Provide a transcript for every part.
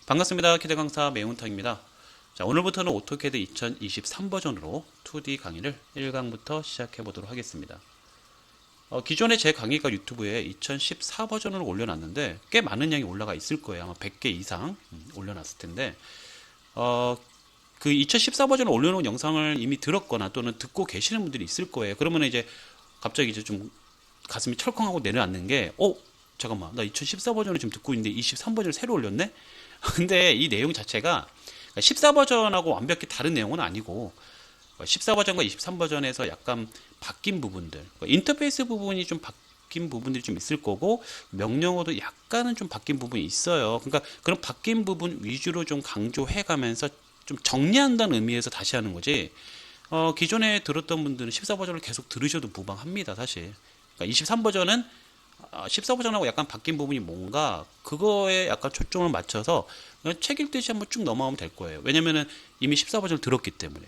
반갑습니다. 캐드 강사 매운탕입니다. 자, 오늘부터는 오토캐드 2023 버전으로 2D 강의를 1강부터 시작해 보도록 하겠습니다. 기존에 제 강의가 유튜브에 2014 버전으로 올려놨는데 꽤 많은 양이 올라가 있을 거예요. 아마 100개 이상 올려놨을 텐데 그 2014 버전을 올려놓은 영상을 이미 들었거나 또는 듣고 계시는 분들이 있을 거예요. 그러면 이제 갑자기 이제 좀 가슴이 철컹하고 내려앉는 게 잠깐만, 나 2014 버전을 지금 듣고 있는데 23 버전을 새로 올렸네? 근데 이 내용 자체가 14 버전하고 완벽히 다른 내용은 아니고 14 버전과 23 버전에서 약간 바뀐 부분들, 인터페이스 부분이 좀 바뀐 부분들이 좀 있을 거고 명령어도 약간은 좀 바뀐 부분이 있어요. 그러니까 그런 바뀐 부분 위주로 좀 강조해 가면서 좀 정리한다는 의미에서 다시 하는 거지. 기존에 들었던 분들은 14 버전을 계속 들으셔도 무방합니다, 사실. 그러니까 23 버전은 14 버전하고 약간 바뀐 부분이 뭔가 그거에 약간 초점을 맞춰서 그냥 책 읽듯이 한번 쭉 넘어가면 될 거예요. 왜냐면은 이미 14 버전을 들었기 때문에.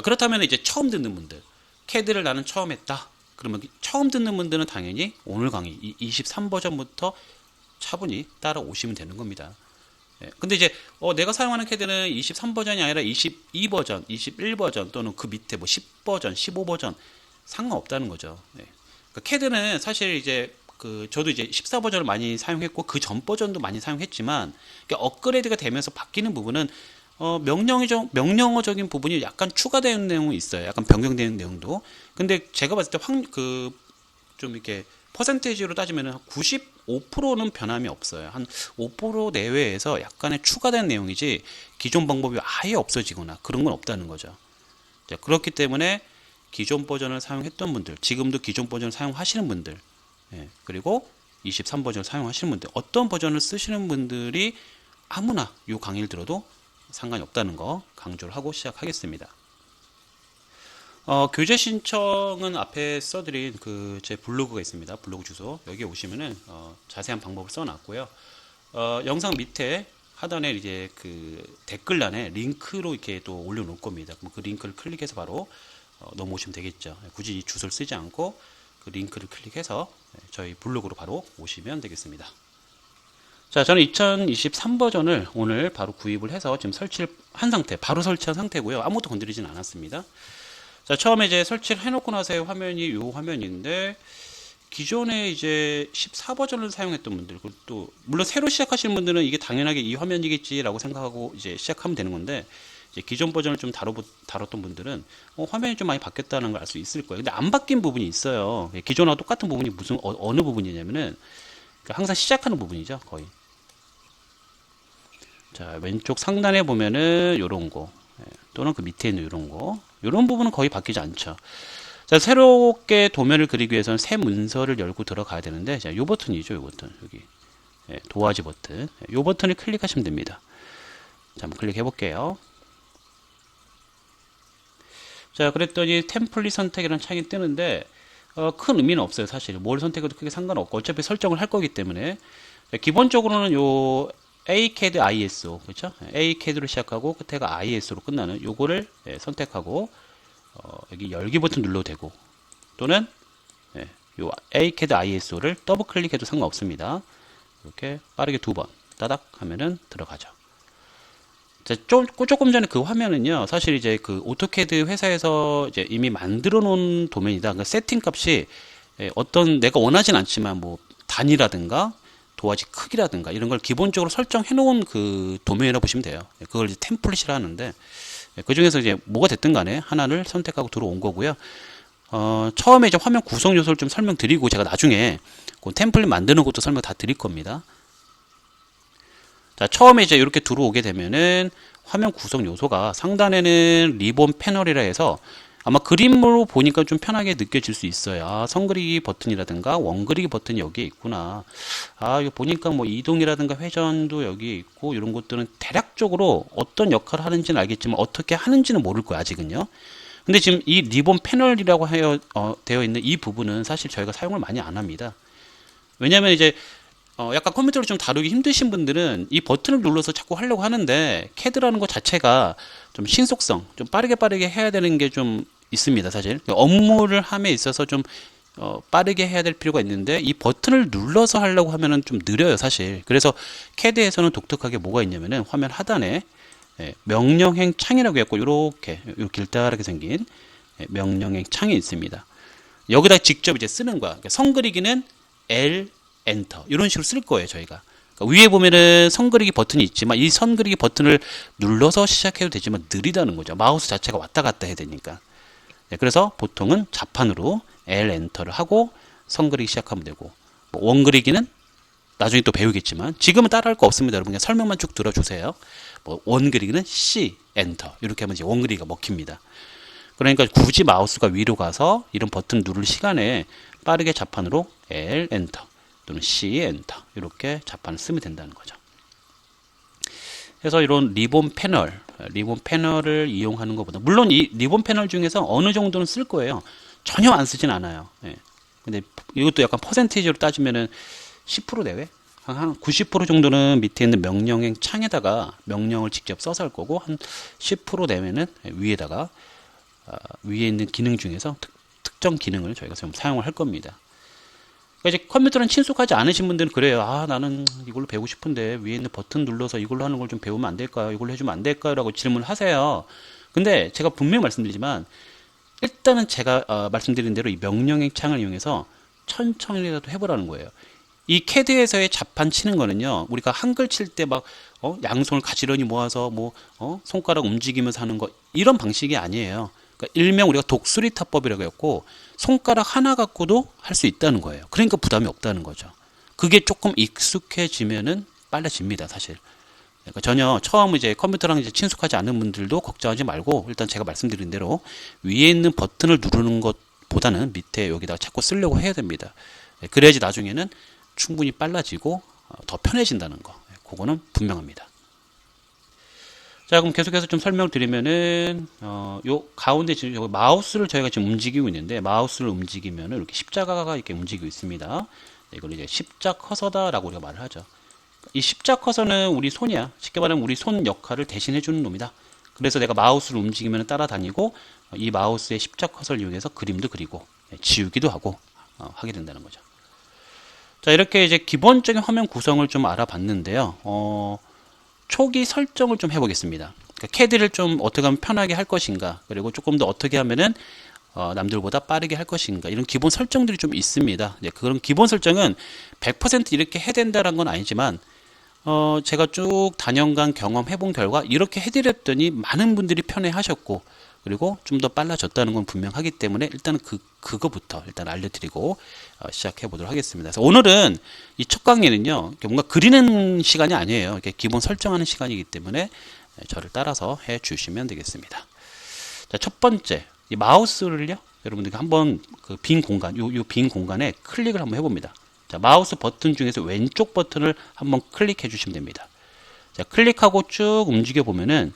그렇다면 이제 처음 듣는 분들, 캐드를 나는 처음 했다. 그러면 처음 듣는 분들은 당연히 오늘 강의 23 버전부터 차분히 따라오시면 되는 겁니다. 근데 이제 내가 사용하는 캐드는 23 버전이 아니라 22 버전, 21 버전 또는 그 밑에 뭐 10 버전, 15 버전 상관없다는 거죠. 그러니까 캐드는 사실 이제 저도 이제 14 버전을 많이 사용했고 그 전 버전도 많이 사용했지만 그러니까 업그레이드가 되면서 바뀌는 부분은 명령어적인 부분이 약간 추가되는 내용이 있어요. 약간 변경되는 내용도. 근데 제가 봤을 때 좀 이렇게 퍼센테이지로 따지면 95%는 변함이 없어요. 한 5% 내외에서 약간의 추가된 내용이지 기존 방법이 아예 없어지거나 그런 건 없다는 거죠. 자, 그렇기 때문에 기존 버전을 사용했던 분들, 지금도 기존 버전을 사용하시는 분들, 그리고 23 버전을 사용하시는 분들, 어떤 버전을 쓰시는 분들이 아무나 이 강의를 들어도 상관이 없다는 거 강조를 하고 시작하겠습니다. 교재 신청은 앞에 써드린 제 블로그가 있습니다. 블로그 주소 여기에 오시면은 자세한 방법을 써놨고요. 영상 밑에 하단에 이제 댓글란에 링크로 이렇게 또 올려놓을 겁니다. 그럼 그 링크를 클릭해서 바로 넘어오시면 되겠죠. 굳이 이 주소를 쓰지 않고 그 링크를 클릭해서 저희 블로그로 바로 오시면 되겠습니다. 자, 저는 2023 버전을 오늘 바로 구입을 해서 지금 설치를 한 상태, 바로 설치한 상태고요. 아무것도 건드리진 않았습니다. 자, 처음에 이제 설치를 해놓고 나서의 화면이 이 화면인데, 기존에 이제 14 버전을 사용했던 분들, 그리고 또 물론 새로 시작하시는 분들은 이게 당연하게 이 화면이겠지라고 생각하고 이제 시작하면 되는 건데, 이제 기존 버전을 좀 다뤘던 분들은 화면이 좀 많이 바뀌었다는 걸 알 수 있을 거예요. 근데 안 바뀐 부분이 있어요. 기존하고 똑같은 부분이 어느 부분이냐면은 항상 시작하는 부분이죠, 거의. 자, 왼쪽 상단에 보면은 요런 거, 또는 그 밑에 있는 요런 거, 요런 부분은 거의 바뀌지 않죠. 자, 새롭게 도면을 그리기 위해서는 새 문서를 열고 들어가야 되는데, 자, 요 버튼이죠, 요 버튼. 여기. 도화지 버튼. 요 버튼을 클릭하시면 됩니다. 자, 한번 클릭해 볼게요. 자, 그랬더니 템플릿 선택이라는 창이 뜨는데, 큰 의미는 없어요, 사실. 뭘 선택해도 크게 상관없고, 어차피 설정을 할 거기 때문에. 자, 기본적으로는 요 ACAD ISO, 그렇죠? ACAD로 시작하고 끝에가 ISO로 끝나는 요거를 선택하고 여기 열기 버튼 눌러도 되고 또는 요 ACAD ISO를 더블 클릭해도 상관없습니다. 이렇게 빠르게 두 번 따닥 하면은 들어가죠. 자, 조금 전에 그 화면은요, 사실 이제 오토캐드 회사에서 이제 이미 만들어 놓은 도면이다. 그러니까 세팅 값이 어떤 내가 원하진 않지만 뭐 단위라든가 도화지 크기라든가 이런 걸 기본적으로 설정해 놓은 그 도면이라고 보시면 돼요. 그걸 이제 템플릿이라 하는데 그 중에서 이제 뭐가 됐든 간에 하나를 선택하고 들어온 거고요. 처음에 이제 화면 구성 요소를 좀 설명드리고 제가 나중에 그 템플릿 만드는 것도 설명 다 드릴 겁니다. 자, 처음에 이제 이렇게 들어오게 되면은 화면 구성 요소가 상단에는 리본 패널이라 해서 아마 그림으로 보니까 좀 편하게 느껴질 수 있어요. 아, 선 그리기 버튼이라든가 원 그리기 버튼이 여기에 있구나. 아, 이거 보니까 뭐 이동이라든가 회전도 여기에 있고 이런 것들은 대략적으로 어떤 역할을 하는지는 알겠지만 어떻게 하는지는 모를 거예요, 아직은요. 근데 지금 이 리본 패널이라고 되어 있는 이 부분은 사실 저희가 사용을 많이 안 합니다. 왜냐면 이제 약간 컴퓨터를 좀 다루기 힘드신 분들은 이 버튼을 눌러서 자꾸 하려고 하는데 캐드라는 것 자체가 좀 신속성, 좀 빠르게 해야 되는 게 좀 있습니다, 사실. 업무를 함에 있어서 좀 빠르게 해야 될 필요가 있는데 이 버튼을 눌러서 하려고 하면은 좀 느려요 사실. 그래서 CAD에서는 독특하게 뭐가 있냐면은 화면 하단에 명령행 창이라고 했고 이렇게 길다랗게 생긴 명령행 창이 있습니다. 여기다 직접 이제 쓰는 거야. 그러니까 선 그리기는 L 엔터 이런 식으로 쓸 거예요 저희가. 그러니까 위에 보면은 선 그리기 버튼이 있지만 이 선 그리기 버튼을 눌러서 시작해도 되지만 느리다는 거죠. 마우스 자체가 왔다 갔다 해야 되니까. 그래서 보통은 자판으로 L 엔터를 하고 선 그리기 시작하면 되고, 뭐 원 그리기는 나중에 또 배우겠지만 지금은 따라할 거 없습니다. 여러분 그냥 설명만 쭉 들어주세요. 뭐 원 그리기는 C 엔터 이렇게 하면 이제 원 그리기가 먹힙니다. 그러니까 굳이 마우스가 위로 가서 이런 버튼 누를 시간에 빠르게 자판으로 L 엔터 또는 C 엔터 이렇게 자판을 쓰면 된다는 거죠. 그래서 이런 리본 패널을 이용하는 것보다, 물론 이 리본 패널 중에서 어느 정도는 쓸 거예요. 전혀 안 쓰진 않아요. 예. 근데 이것도 약간 퍼센테이지로 따지면은 10% 내외? 한 90% 정도는 밑에 있는 명령행 창에다가 명령을 직접 써서 할 거고, 한 10% 내외는 위에다가 위에 있는 기능 중에서 특정 기능을 저희가 좀 사용을 할 겁니다. 그러니까 이제 컴퓨터랑 친숙하지 않으신 분들은 그래요. 아, 나는 이걸로 배우고 싶은데 위에 있는 버튼 눌러서 이걸로 하는 걸 좀 배우면 안 될까요? 이걸로 해주면 안 될까요? 라고 질문을 하세요. 근데 제가 분명히 말씀드리지만 일단은 제가 말씀드린 대로 이 명령행 창을 이용해서 천천히라도 해보라는 거예요. 이 CAD에서의 자판 치는 거는요, 우리가 한글 칠 때 막 양손을 가지런히 모아서 뭐 손가락 움직이면서 하는 거, 이런 방식이 아니에요. 그러니까 일명 우리가 독수리 타법이라고 했고, 손가락 하나 갖고도 할 수 있다는 거예요. 그러니까 부담이 없다는 거죠. 그게 조금 익숙해지면은 빨라집니다, 사실. 그러니까 전혀 처음 이제 컴퓨터랑 이제 친숙하지 않은 분들도 걱정하지 말고, 일단 제가 말씀드린 대로 위에 있는 버튼을 누르는 것보다는 밑에 여기다가 자꾸 쓰려고 해야 됩니다. 그래야지 나중에는 충분히 빨라지고 더 편해진다는 거, 그거는 분명합니다. 자, 그럼 계속해서 좀 설명을 드리면은 요 가운데 지금 여기 마우스를 저희가 지금 움직이고 있는데, 마우스를 움직이면은 이렇게 십자가가 이렇게 움직이고 있습니다. 이걸 이제 십자 커서다라고 우리가 말을 하죠. 이 십자 커서는 우리 손이야. 쉽게 말하면 우리 손 역할을 대신해 주는 놈이다. 그래서 내가 마우스를 움직이면 따라다니고 이 마우스의 십자 커서를 이용해서 그림도 그리고 지우기도 하고 하게 된다는 거죠. 자, 이렇게 이제 기본적인 화면 구성을 좀 알아봤는데요. 초기 설정을 좀 해보겠습니다. 그러니까 CAD를 좀 어떻게 하면 편하게 할 것인가, 그리고 조금 더 어떻게 하면은 남들보다 빠르게 할 것인가, 이런 기본 설정들이 좀 있습니다. 이제 그런 기본 설정은 100% 이렇게 해야 된다는 건 아니지만 제가 쭉 단연간 경험해본 결과 이렇게 해드렸더니 많은 분들이 편해하셨고, 그리고 좀 더 빨라졌다는 건 분명하기 때문에 일단 그거부터 일단 알려드리고 시작해 보도록 하겠습니다. 그래서 오늘은 이 첫 강의는요, 뭔가 그리는 시간이 아니에요. 이렇게 기본 설정하는 시간이기 때문에 저를 따라서 해 주시면 되겠습니다. 자, 첫 번째, 이 마우스를요, 여러분들께 한번 그 빈 공간, 요 빈 공간에 클릭을 한번 해봅니다. 자, 마우스 버튼 중에서 왼쪽 버튼을 한번 클릭해 주시면 됩니다. 자, 클릭하고 쭉 움직여 보면은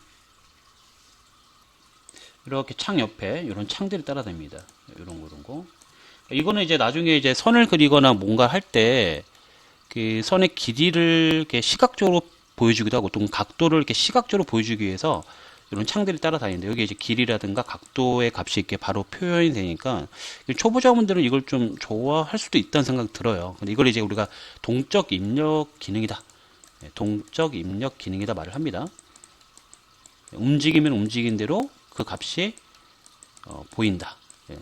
이렇게 창 옆에 이런 창들이 따라다닙니다. 이런 거. 이거는 이제 나중에 이제 선을 그리거나 뭔가 할 때 그 선의 길이를 이렇게 시각적으로 보여주기도 하고, 또 각도를 이렇게 시각적으로 보여주기 위해서 이런 창들이 따라다니는데, 여기 이제 길이라든가 각도의 값이 이렇게 바로 표현이 되니까 초보자분들은 이걸 좀 좋아할 수도 있다는 생각이 들어요. 근데 이걸 이제 우리가 동적 입력 기능이다, 동적 입력 기능이다 말을 합니다. 움직이면 움직인 대로 그 값이 보인다.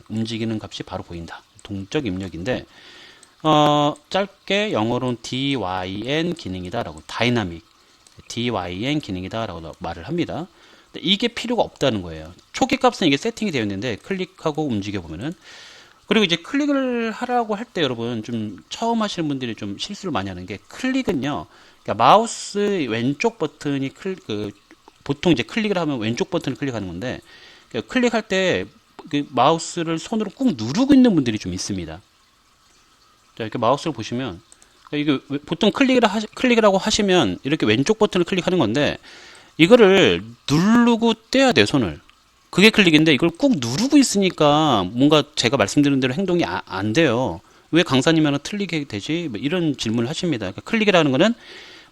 움직이는 값이 바로 보인다. 동적 입력인데, 짧게 영어로는 DYN 기능이다라고, 다이나믹 DYN 기능이다라고 말을 합니다. 이게 필요가 없다는 거예요. 초기 값은 이게 세팅이 되어 있는데 클릭하고 움직여 보면은, 그리고 이제 클릭을 하라고 할 때 여러분 좀 처음 하시는 분들이 좀 실수를 많이 하는 게, 클릭은요, 그러니까 마우스 왼쪽 버튼이 보통 이제 클릭을 하면 왼쪽 버튼을 클릭하는 건데, 클릭할 때 그 마우스를 손으로 꾹 누르고 있는 분들이 좀 있습니다. 자, 이렇게 마우스를 보시면 이게 보통 클릭이라고 하시면 이렇게 왼쪽 버튼을 클릭하는 건데, 이거를 누르고 떼야 돼요, 손을. 그게 클릭인데 이걸 꾹 누르고 있으니까 뭔가 제가 말씀드린 대로 행동이 안 돼요. 왜 강사님 하나 틀리게 되지? 뭐 이런 질문을 하십니다. 그러니까 클릭이라는 거는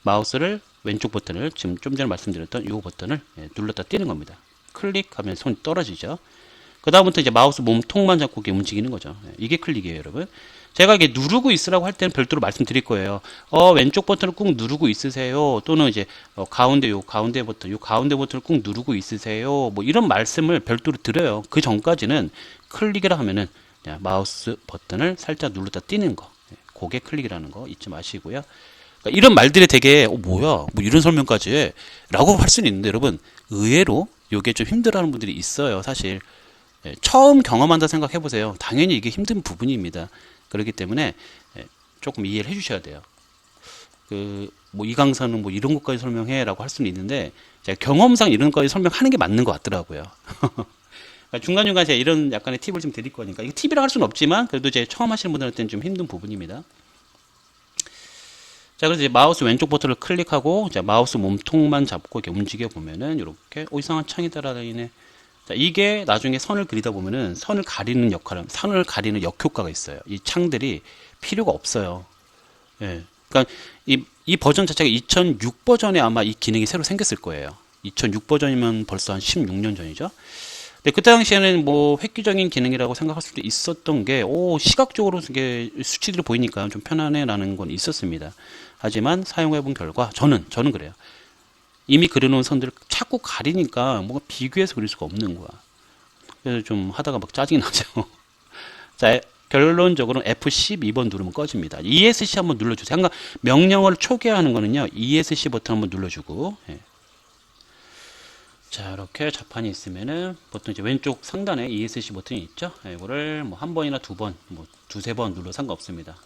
마우스를 왼쪽 버튼을, 지금 좀 전에 말씀드렸던 이 버튼을 눌렀다 떼는 겁니다. 클릭하면 손이 떨어지죠. 그 다음부터 이제 마우스 몸통만 잡고 이렇게 움직이는 거죠. 이게 클릭이에요, 여러분. 제가 이게 누르고 있으라고 할 때는 별도로 말씀드릴 거예요. 왼쪽 버튼을 꾹 누르고 있으세요. 또는 이제 가운데 버튼을 꾹 누르고 있으세요. 뭐 이런 말씀을 별도로 드려요. 그 전까지는 클릭이라 하면은 마우스 버튼을 살짝 눌렀다 띄는 거. 그게 클릭이라는 거 잊지 마시고요. 그러니까 이런 말들이 되게 뭐야 뭐 이런 설명까지 해 라고 할 수는 있는데 여러분 의외로 이게 좀 힘들어하는 분들이 있어요. 사실 처음 경험한다 생각해 보세요. 당연히 이게 힘든 부분입니다. 그렇기 때문에 조금 이해를 해 주셔야 돼요. 뭐 이 강사는 뭐 이런 것까지 설명해 라고 할 수는 있는데 제가 경험상 이런 것까지 설명하는 게 맞는 것 같더라고요. 중간중간 제가 이런 약간의 팁을 좀 드릴 거니까 이거 팁이라 할 수는 없지만 그래도 이제 처음 하시는 분들한테는 좀 힘든 부분입니다. 자, 그래서 이제 마우스 왼쪽 버튼을 클릭하고 이제 마우스 몸통만 잡고 이렇게 움직여 보면은 이렇게 이상한 창이 따라다니네. 자, 이게 나중에 선을 그리다 보면은 선을 가리는 역효과가 있어요. 이 창들이 필요가 없어요. 예. 그러니까 이 버전 자체가 2006 버전에 아마 이 기능이 새로 생겼을 거예요. 2006 버전이면 벌써 한 16년 전이죠. 근데 그때 당시에는 뭐 획기적인 기능이라고 생각할 수도 있었던 게, 시각적으로 이게 수치들이 보이니까 좀 편하네라는 건 있었습니다. 하지만 사용해본 결과, 저는 그래요. 이미 그려놓은 선들을 자꾸 가리니까 뭔가 비교해서 그릴 수가 없는 거야. 그래서 좀 하다가 막 짜증이 나죠. 자, 결론적으로는 F12번 누르면 꺼집니다. ESC 한번 눌러주세요. 그러니까 명령어를 초기화하는 거는요, ESC 버튼 한번 눌러주고, 예. 자, 이렇게 자판이 있으면은 보통 이제 왼쪽 상단에 ESC 버튼이 있죠. 이거를 뭐 한 번이나 두 번, 뭐 두세 번 눌러 상관없습니다.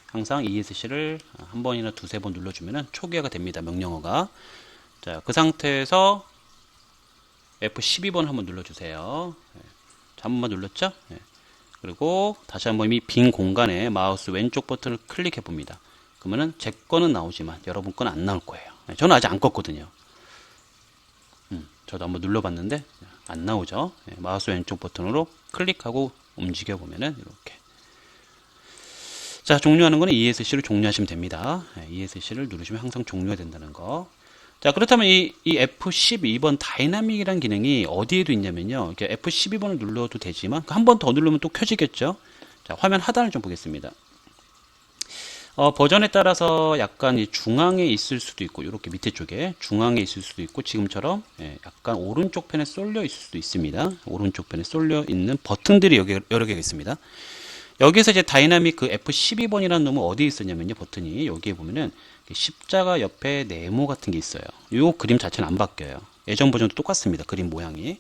항상 ESC를 한 번이나 두세 번 눌러주면은 초기화가 됩니다. 명령어가. 자, 그 상태에서 F12번 한번 눌러주세요. 자, 한 번만 눌렀죠? 그리고 다시 한번 이 빈 공간에 마우스 왼쪽 버튼을 클릭해 봅니다. 그러면은 제 거는 나오지만 여러분 거는 안 나올 거예요. 저는 아직 안 껐거든요. 저도 한번 눌러봤는데 안 나오죠. 마우스 왼쪽 버튼으로 클릭하고 움직여 보면은 이렇게. 자, 종료하는 거는 ESC를 종료하시면 됩니다. ESC를 누르시면 항상 종료가 된다는 거. 자, 그렇다면 이 F12번 다이나믹이란 기능이 어디에도 있냐면요. 이렇게 F12번을 눌러도 되지만 한 번 더 누르면 또 켜지겠죠. 자, 화면 하단을 좀 보겠습니다. 버전에 따라서 약간 이 중앙에 있을 수도 있고 이렇게 밑에 쪽에 중앙에 있을 수도 있고 지금처럼 약간 오른쪽 편에 쏠려 있을 수도 있습니다. 오른쪽 편에 쏠려 있는 버튼들이 여러 개가 있습니다. 여기서 이제 다이나믹 그 F12번이라는 놈은 어디에 있었냐면요. 버튼이 여기에 보면은 십자가 옆에 네모 같은 게 있어요. 이 그림 자체는 안 바뀌어요. 예전 버전도 똑같습니다. 그림 모양이.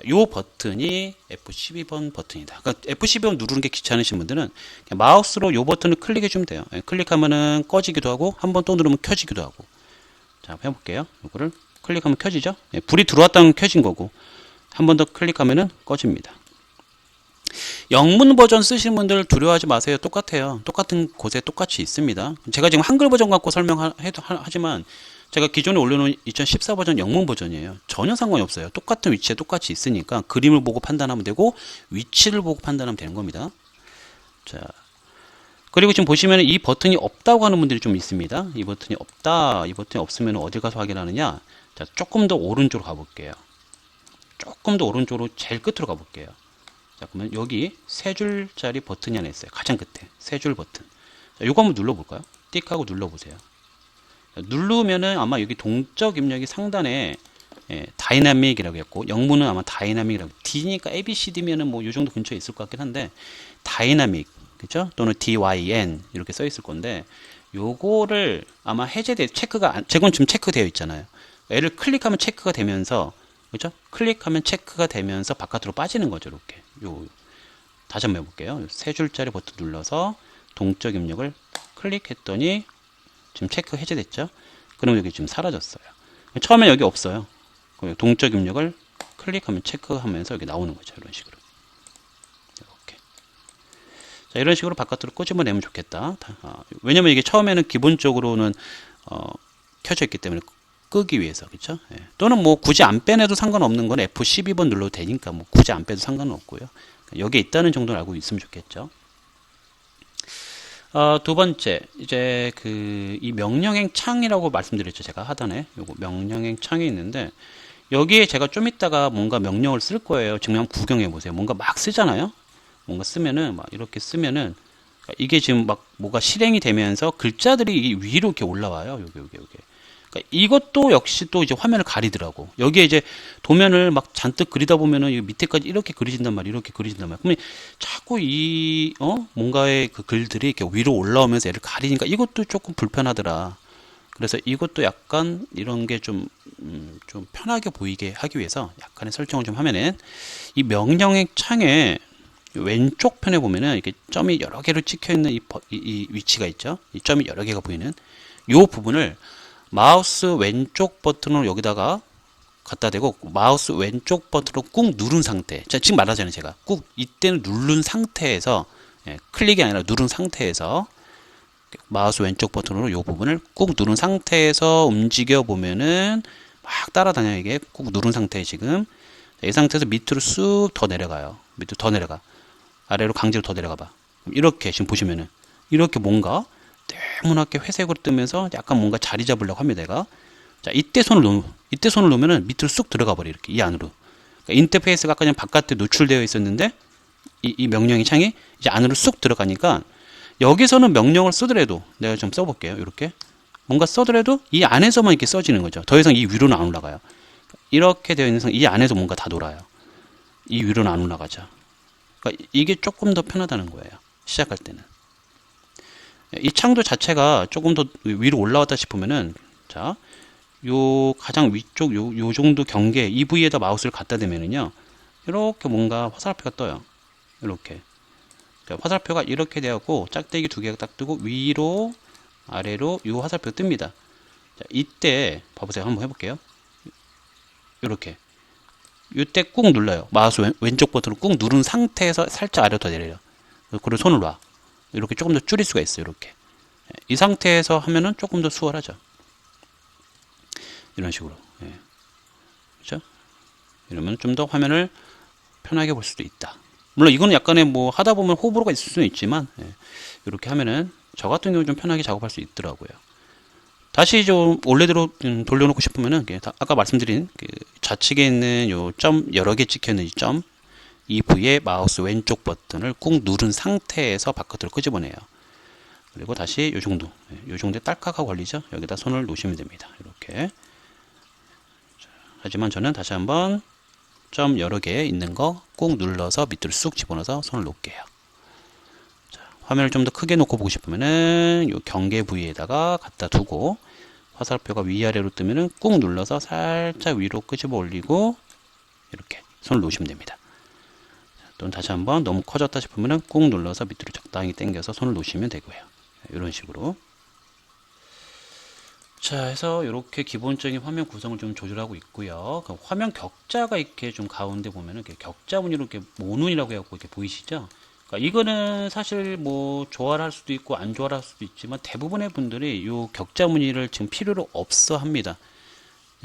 이 버튼이 F12번 버튼이다. 그러니까 F12번 누르는 게 귀찮으신 분들은 그냥 마우스로 이 버튼을 클릭해 주면 돼요. 클릭하면은 꺼지기도 하고 한 번 또 누르면 켜지기도 하고. 자, 해볼게요. 이거를 클릭하면 켜지죠. 불이 들어왔다면 켜진 거고 한 번 더 클릭하면은 꺼집니다. 영문 버전 쓰시는 분들 두려워하지 마세요. 똑같아요. 똑같은 곳에 똑같이 있습니다. 제가 지금 한글 버전 갖고 설명하지만 제가 기존에 올려놓은 2014 버전 영문 버전이에요. 전혀 상관이 없어요. 똑같은 위치에 똑같이 있으니까 그림을 보고 판단하면 되고 위치를 보고 판단하면 되는 겁니다. 자, 그리고 지금 보시면 이 버튼이 없다고 하는 분들이 좀 있습니다. 이 버튼이 없다. 이 버튼이 없으면 어디 가서 확인하느냐. 자, 조금 더 오른쪽으로 가볼게요. 조금 더 오른쪽으로 제일 끝으로 가볼게요. 자, 그러면 여기 세 줄짜리 버튼이 하나 있어요. 가장 끝에 세 줄 버튼. 자, 요거 한번 눌러볼까요? 띡 하고 눌러보세요. 자, 누르면은 아마 여기 동적 입력이 상단에 다이나믹이라고 했고 영문은 아마 다이나믹이라고. D니까 ABCD면은 뭐 요 정도 근처에 있을 것 같긴 한데 다이나믹 그죠? 또는 DYN 이렇게 써 있을 건데 요거를 아마 제건 지금 체크되어 있잖아요. 얘를 클릭하면 체크가 되면서 그죠? 클릭하면 체크가 되면서 바깥으로 빠지는 거죠. 이렇게. 다시 한번 해볼게요. 세 줄짜리 버튼 눌러서 동적 입력을 클릭했더니 지금 체크 해제됐죠? 그럼 여기 지금 사라졌어요. 처음엔 여기 없어요. 동적 입력을 클릭하면 체크하면서 여기 나오는 거죠. 이런 식으로. 이렇게. 자, 이런 식으로 바깥으로 끄집어내면 좋겠다. 왜냐면 이게 처음에는 기본적으로는 켜져 있기 때문에 끄기 위해서 그렇죠? 또는 뭐 굳이 안 빼내도 상관없는 건 F12번 눌러도 되니까 뭐 굳이 안 빼도 상관은 없고요. 여기에 있다는 정도는 알고 있으면 좋겠죠. 두 번째 이제 이 명령행 창이라고 말씀드렸죠. 제가 하단에 요거 명령행 창이 있는데 여기에 제가 좀 이따가 뭔가 명령을 쓸 거예요. 지금 한번 구경해 보세요. 뭔가 막 쓰잖아요. 뭔가 쓰면은 막 이렇게 쓰면은 이게 지금 막 뭐가 실행이 되면서 글자들이 위로 이렇게 올라와요. 여기. 그러니까 이것도 역시 또 이제 화면을 가리더라고. 여기에 이제 도면을 막 잔뜩 그리다 보면은 이 밑에까지 이렇게 그려진단 말이야. 이렇게 그려진단 말이야. 그러면 자꾸 뭔가의 그 글들이 이렇게 위로 올라오면서 얘를 가리니까 이것도 조금 불편하더라. 그래서 이것도 약간 이런 게 좀 편하게 보이게 하기 위해서 약간의 설정을 좀 하면은 이 명령의 창에 왼쪽 편에 보면은 이렇게 점이 여러 개로 찍혀 있는 이 위치가 있죠. 이 점이 여러 개가 보이는 이 부분을 마우스 왼쪽 버튼으로 여기다가 갖다 대고 마우스 왼쪽 버튼으로 꾹 누른 상태. 자, 지금 말하잖아요. 제가 꾹 이때는 누른 상태에서 클릭이 아니라 누른 상태에서 마우스 왼쪽 버튼으로 이 부분을 꾹 누른 상태에서 움직여 보면은 막 따라다녀요. 이게 꾹 누른 상태에 지금 이 상태에서 밑으로 쑥 더 내려가요. 밑으로 더 내려가. 아래로 강제로 더 내려가 봐. 이렇게 지금 보시면은 이렇게 뭔가 네모나게 회색으로 뜨면서 약간 뭔가 자리 잡으려고 합니다. 내가 자 이때 손을 놓으면은 밑으로 쑥 들어가 버려 이렇게 이 안으로. 그러니까 인터페이스가 아까 그냥 바깥에 노출되어 있었는데 이 명령의 창이 이제 안으로 쑥 들어가니까 여기서는 명령을 쓰더라도 내가 좀 써볼게요. 이렇게 뭔가 써더라도 이 안에서만 이렇게 써지는 거죠. 더 이상 이 위로는 안 올라가요. 이렇게 되어 있는 이 안에서 뭔가 다 돌아요. 이 위로는 안 올라가죠. 그러니까 이게 조금 더 편하다는 거예요. 시작할 때는. 이 창도 자체가 조금 더 위로 올라왔다 싶으면은 자, 요 가장 위쪽 요 정도 경계 이 부위에다 마우스를 갖다 대면은요. 이렇게 뭔가 화살표가 떠요. 이렇게. 화살표가 이렇게 되었고 짝대기 두 개가 딱 뜨고 위로 아래로 요 화살표가 뜹니다. 자, 이때 봐보세요. 한번 해볼게요. 이렇게 이때 꾹 눌러요. 마우스 왼쪽 버튼을 꾹 누른 상태에서 살짝 아래로 더 내려요. 그리고 손을 놔. 이렇게 조금 더 줄일 수가 있어요. 이렇게 이 상태에서 하면은 조금 더 수월하죠. 이런 식으로. 그렇죠? 이러면 좀 더 화면을 편하게 볼 수도 있다. 물론 이거는 약간의 뭐 하다 보면 호불호가 있을 수는 있지만 이렇게 하면은 저 같은 경우 좀 편하게 작업할 수 있더라고요. 다시 좀 원래대로 돌려놓고 싶으면은 아까 말씀드린 그 좌측에 있는 요 점 여러 개 찍혀 있는 이 점 이 부위에 마우스 왼쪽 버튼을 꾹 누른 상태에서 바깥으로 끄집어내요. 그리고 다시 요 정도에 딸깍하고 걸리죠. 여기다 손을 놓으시면 됩니다. 이렇게. 자, 하지만 저는 다시 한번 점 여러 개 있는 거 꾹 눌러서 밑으로 쑥 집어넣어서 손을 놓을게요. 자, 화면을 좀 더 크게 놓고 보고 싶으면은 요 경계 부위에다가 갖다 두고 화살표가 위아래로 뜨면은 꾹 눌러서 살짝 위로 끄집어 올리고 이렇게 손을 놓으시면 됩니다. 또는 다시 한번 너무 커졌다 싶으면은 꾹 눌러서 밑으로 적당히 당겨서 손을 놓으시면 되고요. 이런 식으로. 자, 해서 이렇게 기본적인 화면 구성을 좀 조절하고 있고요. 그 화면 격자가 이렇게 좀 가운데 보면은 이렇게 격자 무늬로 이렇게 모눈이라고 해갖고 이렇게 보이시죠? 그러니까 이거는 사실 뭐 좋아할 수도 있고 안 좋아할 수도 있지만 대부분의 분들이 이 격자 무늬를 지금 필요로 없어 합니다.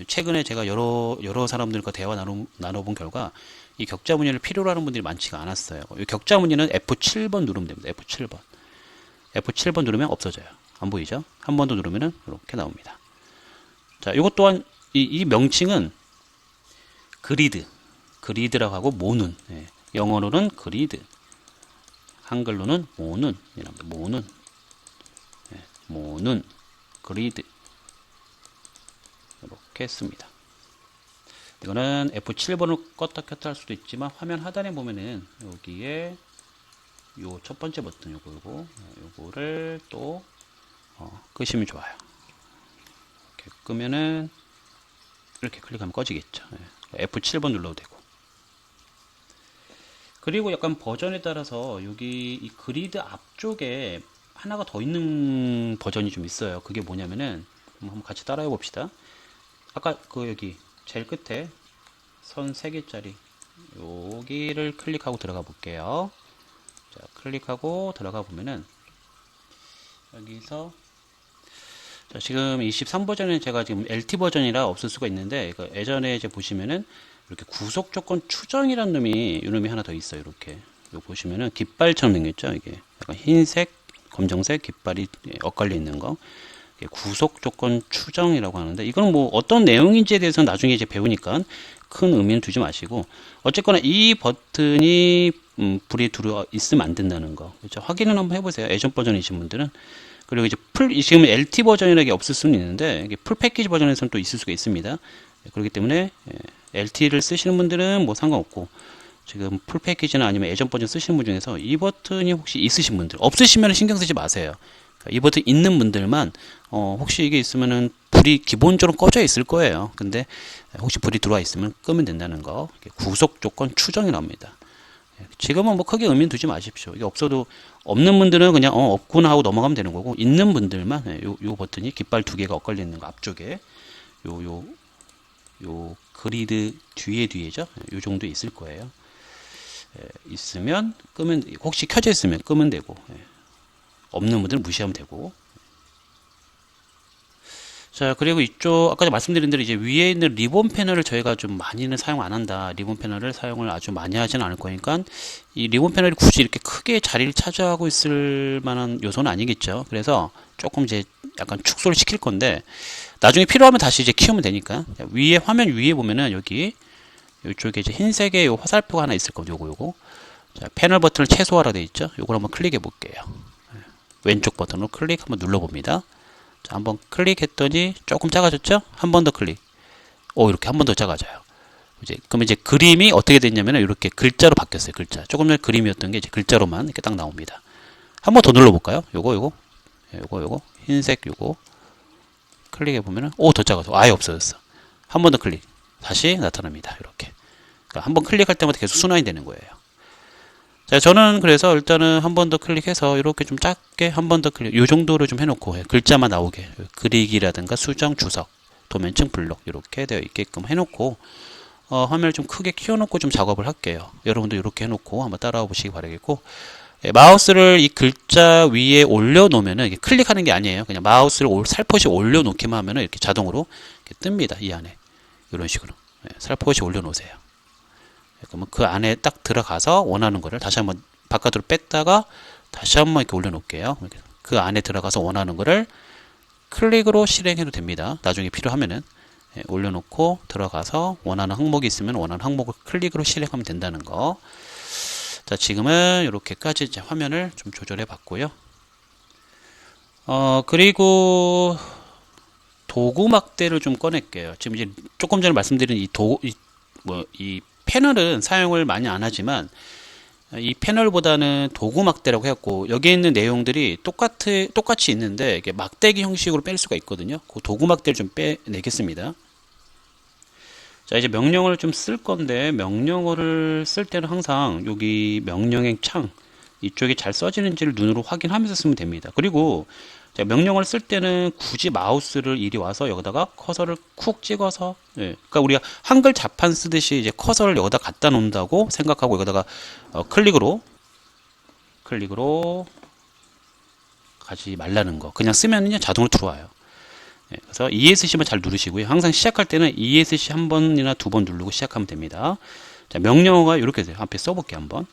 최근에 제가 여러 사람들과 대화 나눠본 결과 이 격자 무늬를 필요로 하는 분들이 많지가 않았어요. 이 격자 무늬는 F7번 누르면 됩니다. F7번. F7번 누르면 없어져요. 안 보이죠? 한 번 더 누르면은 이렇게 나옵니다. 자, 이것 또한 이 명칭은 그리드라고 하고 모눈. 영어로는 그리드, 한글로는 모눈이랍니다. 모눈, 그리드 이렇게 씁니다. 이거는 F7번을 껐다 켰다 할 수도 있지만 화면 하단에 보면은 여기에 요 첫 번째 버튼 요거를 또 끄시면 좋아요. 이렇게 끄면은 이렇게 클릭하면 꺼지겠죠. F7번 눌러도 되고. 그리고 약간 버전에 따라서 여기 이 그리드 앞쪽에 하나가 더 있는 버전이 좀 있어요. 그게 뭐냐면은 한번 같이 따라해 봅시다. 아까 그 여기 제일 끝에 선 3개짜리 여기를 클릭하고 들어가 볼게요. 자, 클릭하고 들어가 보면은 여기서 자, 지금 23 버전은 제가 지금 LT 버전이라 없을 수가 있는데 예전에 이제 보시면은 이렇게 구속 조건 추정이라는 놈이 하나 더 있어요. 이렇게 요 보시면은 깃발처럼 생겼죠. 이게 약간 흰색, 검정색 깃발이 엇갈려 있는 거. 구속 조건 추정이라고 하는데, 이건 뭐 어떤 내용인지에 대해서는 나중에 이제 배우니까 큰 의미는 두지 마시고, 어쨌거나 이 버튼이 불이 들어와 있으면 안 된다는 거, 그렇죠? 확인을 한번 해보세요. 예전 버전이신 분들은. 그리고 이제 지금 LT 버전이라는 게 없을 수는 있는데, 이게 풀 패키지 버전에서는 또 있을 수가 있습니다. 그렇기 때문에 LT를 쓰시는 분들은 뭐 상관없고, 지금 풀 패키지나 아니면 예전 버전 쓰시는 분 중에서 이 버튼이 혹시 있으신 분들, 없으시면 신경 쓰지 마세요. 이 버튼 있는 분들만 혹시 이게 있으면은 불이 기본적으로 꺼져 있을 거예요. 근데 혹시 불이 들어와 있으면 끄면 된다는 거, 구속 조건 추정이랍니다. 지금은 뭐 크게 의미는 두지 마십시오. 이게 없어도, 없는 분들은 그냥 없구나 하고 넘어가면 되는 거고, 있는 분들만 요 버튼이 깃발 두 개가 엇갈려 있는 거 앞쪽에 요 그리드 뒤에죠. 요 정도 있을 거예요. 있으면 끄면, 혹시 켜져 있으면 끄면 되고, 없는 분들은 무시하면 되고. 자, 그리고 이쪽 아까 말씀드린 대로 이제 위에 있는 리본 패널을 저희가 좀 많이는 사용 안 한다. 리본 패널을 사용을 아주 많이 하지는 않을 거니까 이 리본 패널이 굳이 이렇게 크게 자리를 차지하고 있을 만한 요소는 아니겠죠. 그래서 조금 이제 약간 축소를 시킬 건데, 나중에 필요하면 다시 이제 키우면 되니까. 위에 화면 위에 보면은 여기 이쪽에 이제 흰색의 요 화살표가 하나 있을 겁니다. 요거. 자, 패널 버튼을 최소화라 되어 있죠. 요걸 한번 클릭해 볼게요. 왼쪽 버튼으로 클릭 한번 눌러 봅니다. 자, 한번 클릭했더니 조금 작아졌죠? 한 번 더 클릭. 이렇게 한 번 더 작아져요. 그럼 이제 그림이 어떻게 됐냐면 이렇게 글자로 바뀌었어요. 글자. 조금 전에 그림이었던 게 이제 글자로만 이렇게 딱 나옵니다. 한 번 더 눌러 볼까요? 요거. 흰색 요거. 클릭해 보면은 더 작아져. 아예 없어졌어. 한 번 더 클릭. 다시 나타납니다. 이렇게. 그러니까 한 번 클릭할 때마다 계속 순환이 되는 거예요. 자, 저는 그래서 일단은 한 번 더 클릭해서 이렇게 좀 작게 한 번 더 클릭, 요 정도로 좀 해놓고 글자만 나오게, 그리기라든가 수정, 주석, 도면층, 블록 이렇게 되어 있게끔 해놓고 화면을 좀 크게 키워놓고 좀 작업을 할게요. 여러분도 이렇게 해놓고 한번 따라와 보시기 바라겠고, 마우스를 이 글자 위에 올려놓으면은 이게 클릭하는 게 아니에요. 그냥 마우스를 살포시 올려놓기만 하면은 이렇게 자동으로 이렇게 뜹니다. 이 안에 이런 식으로 살포시 올려놓으세요. 그러면 그 안에 딱 들어가서 원하는 거를 다시 한번 바깥으로 뺐다가 다시 한번 이렇게 올려놓을게요. 그 안에 들어가서 원하는 거를 클릭으로 실행해도 됩니다. 나중에 필요하면은 올려놓고 들어가서 원하는 항목이 있으면 원하는 항목을 클릭으로 실행하면 된다는 거. 자, 지금은 이렇게까지 이제 화면을 좀 조절해 봤고요. 그리고 도구 막대를 좀 꺼낼게요. 지금 이제 조금 전에 말씀드린 이 패널은 사용을 많이 안 하지만, 이 패널보다는 도구 막대라고 해갖고 여기에 있는 내용들이 똑같이 있는데 이게 막대기 형식으로 뺄 수가 있거든요. 그 도구 막대를 좀 빼내겠습니다. 자, 이제 명령어를 좀 쓸 건데, 명령어를 쓸 때는 항상 여기 명령행 창 이쪽이 잘 써지는지를 눈으로 확인하면서 쓰면 됩니다. 그리고 명령어를 쓸 때는 굳이 마우스를 이리 와서 여기다가 커서를 쿡 찍어서, 그러니까 우리가 한글 자판 쓰듯이 이제 커서를 여기다 갖다 놓는다고 생각하고 여기다가 클릭으로 가지 말라는 거. 그냥 쓰면은요 자동으로 들어와요. 그래서 ESC만 잘 누르시고요. 항상 시작할 때는 ESC 한 번이나 두 번 누르고 시작하면 됩니다. 자, 명령어가 이렇게 돼요. 앞에 써볼게요, 한번.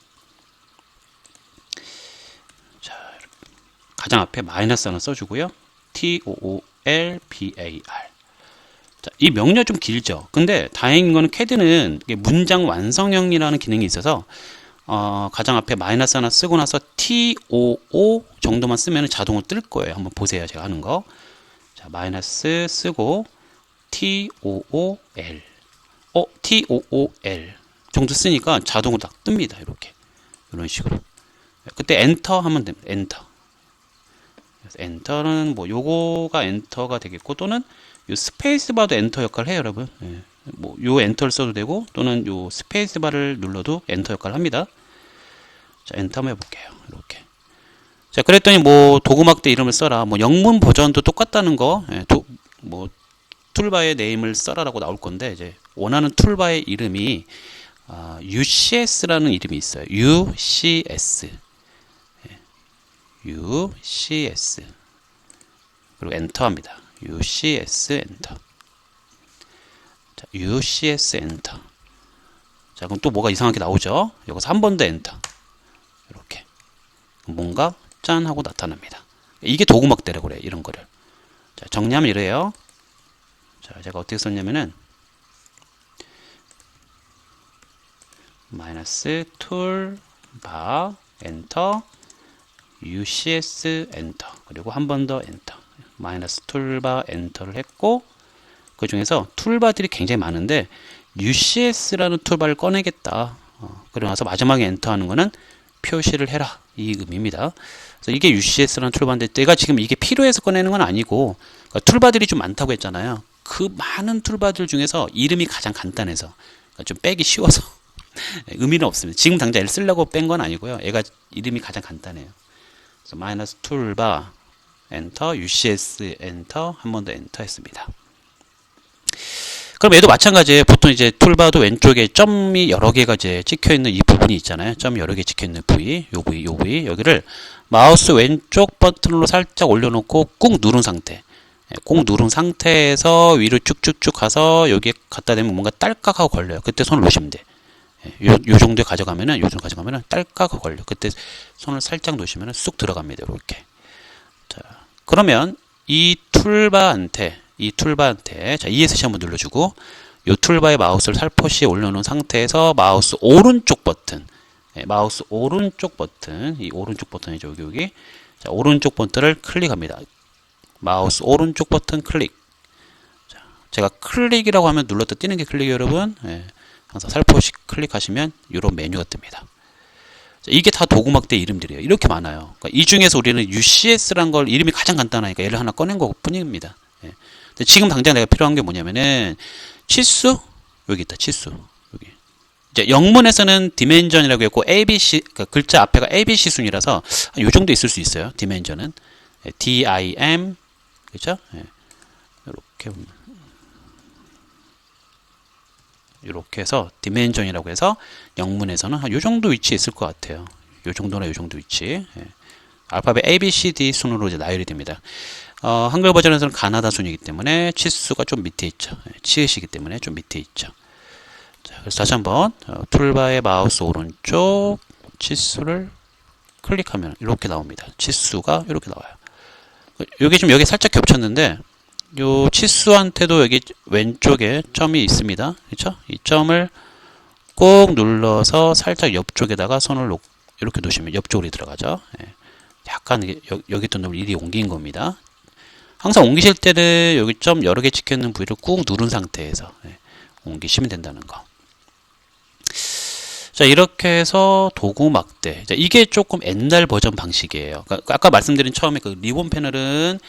자, 가장 앞에 마이너스 하나 써주고요. TOOLBAR. 자, 이 명령 좀 길죠. 근데 다행인 거는 CAD는 문장 완성형이라는 기능이 있어서 가장 앞에 마이너스 하나 쓰고 나서 TOO 정도만 쓰면 자동으로 뜰 거예요. 한번 보세요, 제가 하는 거. 자, 마이너스 쓰고 TOOL TOOL 정도 쓰니까 자동으로 딱 뜹니다. 이렇게 이런 식으로. 그때 엔터 하면 됩니다. 엔터. 그래서 엔터는 뭐 요거가 엔터가 되겠고, 또는 요 스페이스바도 엔터 역할을 해요, 여러분. 뭐 요 엔터를 써도 되고, 또는 요 스페이스바를 눌러도 엔터 역할을 합니다. 자, 엔터 한번 해볼게요. 이렇게. 자, 그랬더니 뭐 도구막대 이름을 써라. 뭐 영문 버전도 똑같다는 거. 뭐 툴바의 네임을 써라라고 나올 건데, 이제 원하는 툴바의 이름이 UCS라는 이름이 있어요. UCS. UCS. 그리고 엔터 합니다. UCS 엔터. 자, UCS 엔터. 자, 그럼 또 뭐가 이상하게 나오죠? 여기서 한 번 더 엔터. 이렇게. 뭔가 짠 하고 나타납니다. 이게 도구막대라고 그래요. 이런 거를. 자, 정리하면 이래요. 자, 제가 어떻게 썼냐면은 마이너스 툴바 엔터 UCS 엔터 그리고 한 번 더 엔터 마이너스 툴바 엔터를 했고 그 중에서 툴바들이 굉장히 많은데 UCS라는 툴바를 꺼내겠다. 그리고 나서 마지막에 엔터하는 거는 표시를 해라 이 의미입니다. 그래서 이게 UCS라는 툴바인데 내가 지금 이게 필요해서 꺼내는 건 아니고 그러니까 툴바들이 좀 많다고 했잖아요. 그 많은 툴바들 중에서 이름이 가장 간단해서 그러니까 좀 빼기 쉬워서 의미는 없습니다. 지금 당장 얘를 쓰려고 뺀 건 아니고요. 얘가 이름이 가장 간단해요. 그래서 마이너스 툴바 엔터 UCS 엔터 한 번 더 엔터 했습니다. 그럼 얘도 마찬가지예요. 보통 이제 툴바도 왼쪽에 점이 여러 개가 이제 찍혀 있는 이 부분이 있잖아요. 점 여러 개 찍혀 있는 부위, 요 부위, 요 부위. 여기를 마우스 왼쪽 버튼으로 살짝 올려놓고 꾹 누른 상태. 꾹 누른 상태에서 위로 쭉쭉쭉 가서 여기에 갖다 대면 뭔가 딸깍하고 걸려요. 그때 손을 놓으시면 돼. 요 정도에 가져가면은, 요 정도 가져가면은 딸깍하고 걸려. 그때 손을 살짝 놓으시면은 쑥 들어갑니다. 이렇게. 자, 그러면 이 툴바한테 자, ESC 한번 눌러주고 이 툴바에 마우스를 살포시 올려놓은 상태에서 마우스 오른쪽 버튼 마우스 오른쪽 버튼 이 오른쪽 버튼이죠. 여기 자, 오른쪽 버튼을 클릭합니다. 마우스 오른쪽 버튼 클릭. 자, 제가 클릭이라고 하면 눌렀다 뜨는 게 클릭이에요, 여러분. 항상 살포시 클릭하시면 이런 메뉴가 뜹니다. 자, 이게 다 도구막대 이름들이에요. 이렇게 많아요. 그러니까 이 중에서 우리는 UCS란 걸 이름이 가장 간단하니까 얘를 하나 꺼낸 것 뿐입니다. 지금 당장 내가 필요한 게 뭐냐면은 치수 여기 있다. 치수 여기 이제 영문에서는 디멘전이라고 했고 ABC 그러니까 글자 앞에가 ABC 순이라서 요 정도 있을 수 있어요. 디멘전은 DIM 그렇죠? 이렇게 해서 디멘전이라고 해서 영문에서는 한 요 정도 위치에 있을 것 같아요. 요 정도나 요 정도 위치. 알파벳 ABCD 순으로 이제 나열이 됩니다. 한글 버전에서는 가나다 순이기 때문에 치수가 좀 밑에 있죠. 치읓이기 때문에 좀 밑에 있죠. 자, 그래서 다시 한번 툴바의 마우스 오른쪽 치수를 클릭하면 이렇게 나옵니다. 치수가 이렇게 나와요. 여기 좀 여기 살짝 겹쳤는데 요 치수한테도 여기 왼쪽에 점이 있습니다. 그렇죠? 이 점을 꼭 눌러서 살짝 옆쪽에다가 손을 이렇게 놓으시면 옆쪽으로 들어가죠. 약간 여기 또 이리 옮긴 겁니다. 항상 옮기실 때는 여기 점 여러 개 찍혀 있는 부위를 꾹 누른 상태에서 옮기시면 된다는 거. 자, 이렇게 해서 도구 막대. 자, 이게 조금 옛날 버전 방식이에요. 그러니까 아까 말씀드린 처음에 그 리본 패널은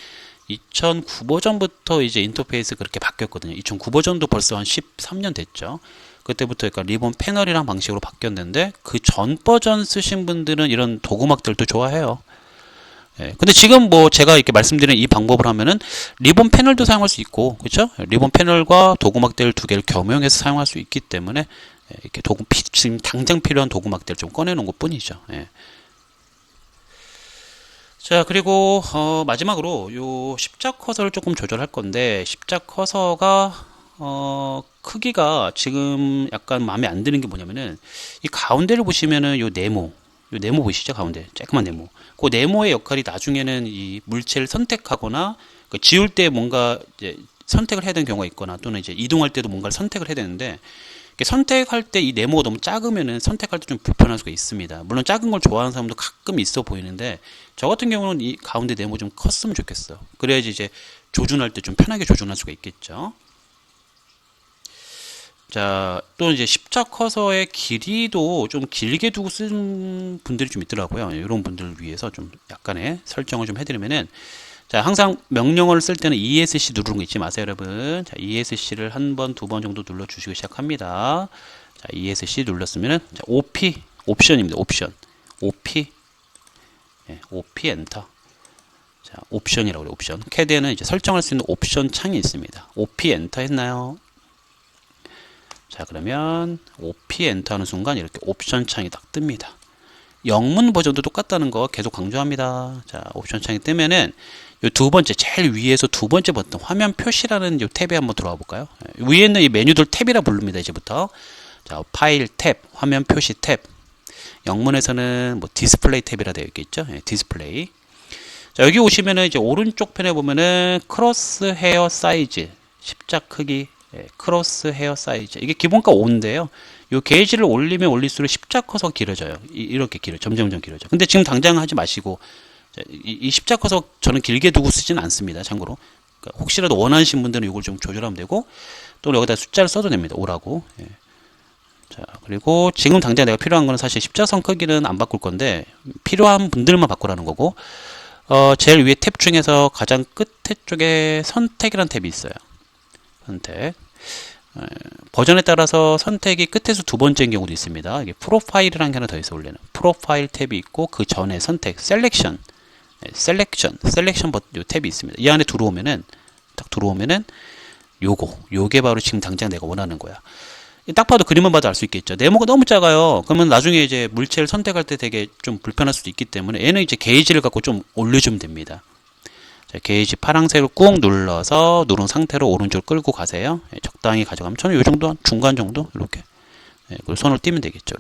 2009 버전부터 이제 인터페이스 그렇게 바뀌었거든요. 2009 버전도 벌써 한 13년 됐죠. 그때부터 그러니까 리본 패널이란 방식으로 바뀌었는데 그 전 버전 쓰신 분들은 이런 도구막들도 좋아해요. 근데 지금 뭐 제가 이렇게 말씀드린 이 방법을 하면은 리본 패널도 사용할 수 있고, 그렇죠? 리본 패널과 도구막대를 두 개를 겸용해서 사용할 수 있기 때문에 이렇게 지금 당장 필요한 도구막대를 좀 꺼내놓은 것뿐이죠. 자, 그리고 마지막으로 요 십자 커서를 조금 조절할 건데 십자 커서가 크기가 지금 약간 마음에 안 드는 게 뭐냐면은 이 가운데를 보시면은 요 네모 보이시죠? 가운데 쬐끄만 네모. 그 네모의 역할이 나중에는 이 물체를 선택하거나 지울 때 뭔가 이제 선택을 해야 되는 경우가 있거나 또는 이제 이동할 때도 뭔가를 선택을 해야 되는데 선택할 때 이 네모가 너무 작으면은 선택할 때 좀 불편할 수가 있습니다. 물론 작은 걸 좋아하는 사람도 가끔 있어 보이는데 저 같은 경우는 이 가운데 네모 좀 컸으면 좋겠어요. 그래야지 이제 조준할 때 좀 편하게 조준할 수가 있겠죠. 자, 또 이제 십자 커서의 길이도 좀 길게 두고 쓰는 분들이 좀 있더라고요. 이런 분들을 위해서 좀 약간의 설정을 좀 해드리면은, 자, 항상 명령어를 쓸 때는 ESC 누르는 거 잊지 마세요, 여러분. 자, ESC를 한 번, 두 번 정도 눌러주시고 시작합니다. 자, ESC 눌렀으면은, 자, OP, 옵션입니다. 옵션. OP, OP 엔터. 자, 옵션이라고 그래요, 옵션. 캐드에는 이제 설정할 수 있는 옵션 창이 있습니다. OP 엔터 했나요? 자, 그러면 OP 엔터 하는 순간 이렇게 옵션 창이 딱 뜹니다. 영문 버전도 똑같다는 거 계속 강조합니다. 자, 옵션 창이 뜨면은 요 두 번째, 제일 위에서 두 번째 버튼, 화면 표시라는 요 탭에 한번 들어와 볼까요? 위에 있는 이 메뉴들 탭이라 부릅니다, 이제부터. 자, 파일 탭, 화면 표시 탭. 영문에서는 뭐 디스플레이 탭이라 되어 있겠죠? 디스플레이. 자, 여기 오시면은 이제 오른쪽 편에 보면은 크로스 헤어 사이즈, 십자 크기, 크로스 헤어 사이즈. 이게 기본가 5인데요. 요 게이지를 올리면 올릴수록 십자 커서 길어져요. 이렇게 점점점 길어져. 근데 지금 당장 하지 마시고, 이 십자 커서 저는 길게 두고 쓰지는 않습니다. 참고로. 그러니까 혹시라도 원하시는 분들은 이걸 좀 조절하면 되고, 또 여기다 숫자를 써도 됩니다. 5라고. 자, 그리고 지금 당장 내가 필요한 거는 사실 십자선 크기는 안 바꿀 건데, 필요한 분들만 바꾸라는 거고, 제일 위에 탭 중에서 가장 끝에 쪽에 선택이라는 탭이 있어요. 선택. 버전에 따라서 선택이 끝에서 두 번째인 경우도 있습니다. 이게 프로파일이라는 게 하나 더 있어, 원래는. 프로파일 탭이 있고, 그 전에 선택, 셀렉션. 셀렉션 요 탭이 있습니다. 이 안에 딱 들어오면은, 요게 바로 지금 당장 내가 원하는 거야. 딱 봐도 그림만 봐도 알 수 있겠죠. 네모가 너무 작아요. 그러면 나중에 이제 물체를 선택할 때 되게 좀 불편할 수도 있기 때문에 얘는 이제 게이지를 갖고 좀 올려주면 됩니다. 자, 게이지 파란색을 꾹 눌러서 누른 상태로 오른쪽 끌고 가세요. 적당히 가져가면 저는 이 정도 중간 정도 이렇게. 그리고 손을 띄면 되겠죠.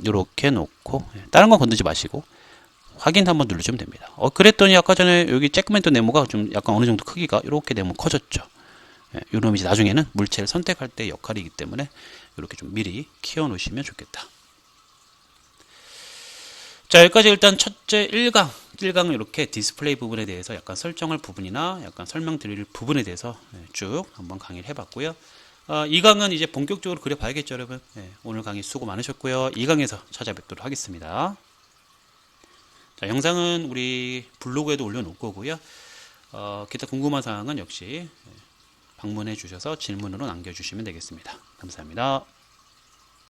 이렇게 놓고 다른 건 건드지 마시고 확인 한번 눌러주면 됩니다. 그랬더니 아까 전에 여기 쬐끄맨 네모가 좀 약간 어느 정도 크기가 이렇게 네모 커졌죠. 이러면 이제 나중에는 물체를 선택할 때 역할이기 때문에 이렇게 좀 미리 키워 놓으시면 좋겠다. 자, 여기까지 일단 첫째 1강 이렇게 디스플레이 부분에 대해서 약간 설정할 부분이나 약간 설명드릴 부분에 대해서 쭉 한번 강의를 해봤고요. 2강은 이제 본격적으로 그려봐야겠죠, 여러분. 오늘 강의 수고 많으셨고요. 2강에서 찾아뵙도록 하겠습니다. 자, 영상은 우리 블로그에도 올려놓을 거고요. 기타 궁금한 사항은 역시 방문해 주셔서 질문으로 남겨주시면 되겠습니다. 감사합니다.